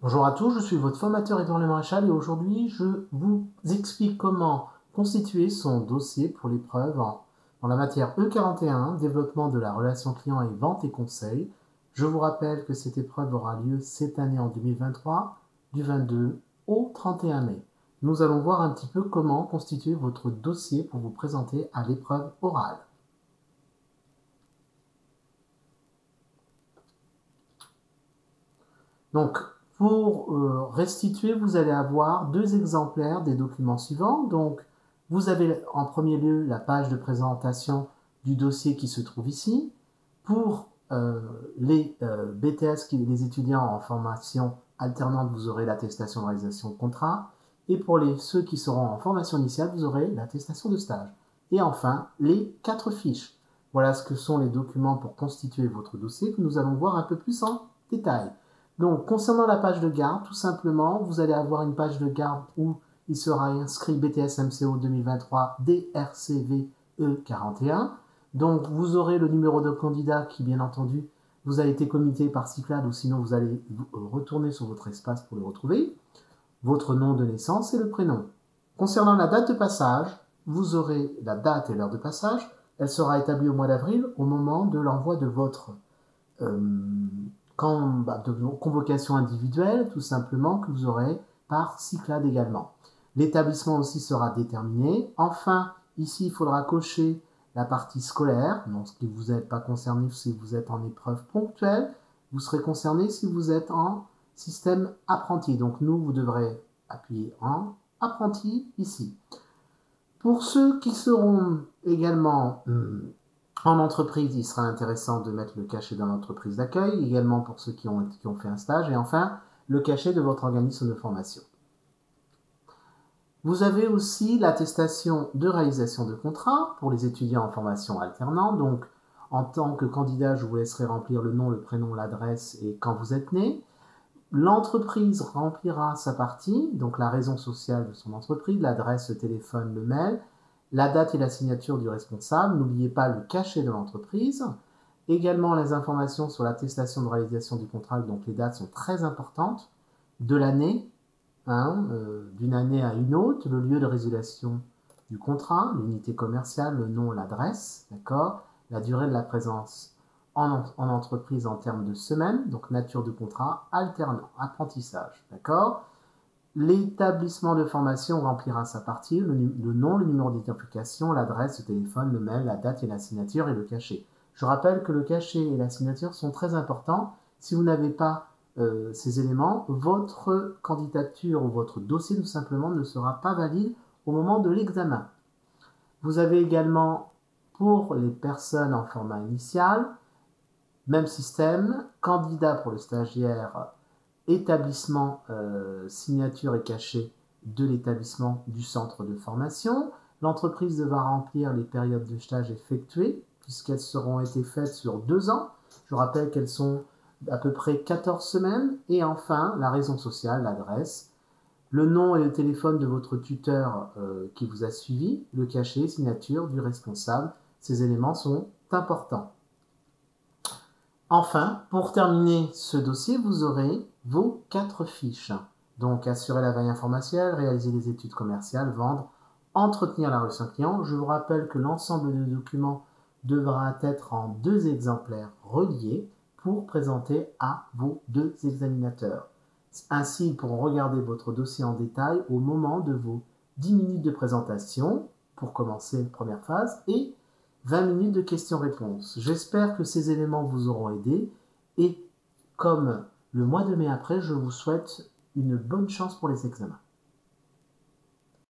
Bonjour à tous, je suis votre formateur Edouard Le Maréchal et aujourd'hui je vous explique comment constituer son dossier pour l'épreuve dans la matière E41, développement de la relation client et vente et conseil. Je vous rappelle que cette épreuve aura lieu cette année en 2023, du 22 au 31 mai. Nous allons voir un petit peu comment constituer votre dossier pour vous présenter à l'épreuve orale. Donc, pour restituer, vous allez avoir deux exemplaires des documents suivants. Donc, vous avez en premier lieu la page de présentation du dossier qui se trouve ici. Pour les BTS, les étudiants en formation alternante, vous aurez l'attestation de réalisation de contrat. Et pour ceux qui seront en formation initiale, vous aurez l'attestation de stage. Et enfin, les 4 fiches. Voilà ce que sont les documents pour constituer votre dossier que nous allons voir un peu plus en détail. Donc, concernant la page de garde, tout simplement, vous allez avoir une page de garde où il sera inscrit BTS MCO 2023 DRCVE 41. Donc, vous aurez le numéro de candidat qui, bien entendu, vous a été communiqué par Cyclade ou sinon vous allez retourner sur votre espace pour le retrouver. Votre nom de naissance et le prénom. Concernant la date de passage, vous aurez la date et l'heure de passage. Elle sera établie au mois d'avril au moment de l'envoi de votre convocation individuelle, tout simplement, que vous aurez par Cyclade également. L'établissement aussi sera déterminé. Enfin, ici, il faudra cocher la partie scolaire. Donc, ce qui vous n'êtes pas concerné si vous êtes en épreuve ponctuelle. Vous serez concerné si vous êtes en système apprenti. Donc, vous devrez appuyer en apprenti ici. Pour ceux qui seront également en entreprise, il sera intéressant de mettre le cachet dans l'entreprise d'accueil, également pour ceux qui ont fait un stage, et enfin, le cachet de votre organisme de formation. Vous avez aussi l'attestation de réalisation de contrat pour les étudiants en formation alternante. Donc, en tant que candidat, je vous laisserai remplir le nom, le prénom, l'adresse et quand vous êtes né. L'entreprise remplira sa partie, donc la raison sociale de son entreprise, l'adresse, le téléphone, le mail, la date et la signature du responsable. N'oubliez pas le cachet de l'entreprise. Également les informations sur l'attestation de réalisation du contrat, donc les dates sont très importantes, de l'année, d'une année à une autre, le lieu de résiliation du contrat, l'unité commerciale, le nom, l'adresse, d'accord, la durée de la présence en entreprise en termes de semaines, donc nature de contrat, alternant, apprentissage, d'accord. L'établissement de formation remplira sa partie, le nom, le numéro d'identification, l'adresse, le téléphone, le mail, la date et la signature et le cachet. Je rappelle que le cachet et la signature sont très importants. Si vous n'avez pas ces éléments, votre candidature ou votre dossier tout simplement ne sera pas valide au moment de l'examen. Vous avez également, pour les personnes en format initial, même système, candidat pour le stagiaire, établissement, signature et cachet de l'établissement du centre de formation. L'entreprise devra remplir les périodes de stage effectuées, puisqu'elles seront été faites sur 2 ans. Je rappelle qu'elles sont à peu près 14 semaines. Et enfin, la raison sociale, l'adresse, le nom et le téléphone de votre tuteur qui vous a suivi, le cachet, signature du responsable. Ces éléments sont importants. Enfin, pour terminer ce dossier, vous aurez vos 4 fiches. Donc, assurer la veille informationnelle, réaliser les études commerciales, vendre, entretenir la relation client. Je vous rappelle que l'ensemble des documents devra être en 2 exemplaires reliés pour présenter à vos 2 examinateurs. Ainsi, ils pourront regarder votre dossier en détail au moment de vos 10 minutes de présentation pour commencer la première phase et 20 minutes de questions-réponses. J'espère que ces éléments vous auront aidé et comme le mois de mai après, je vous souhaite une bonne chance pour les examens.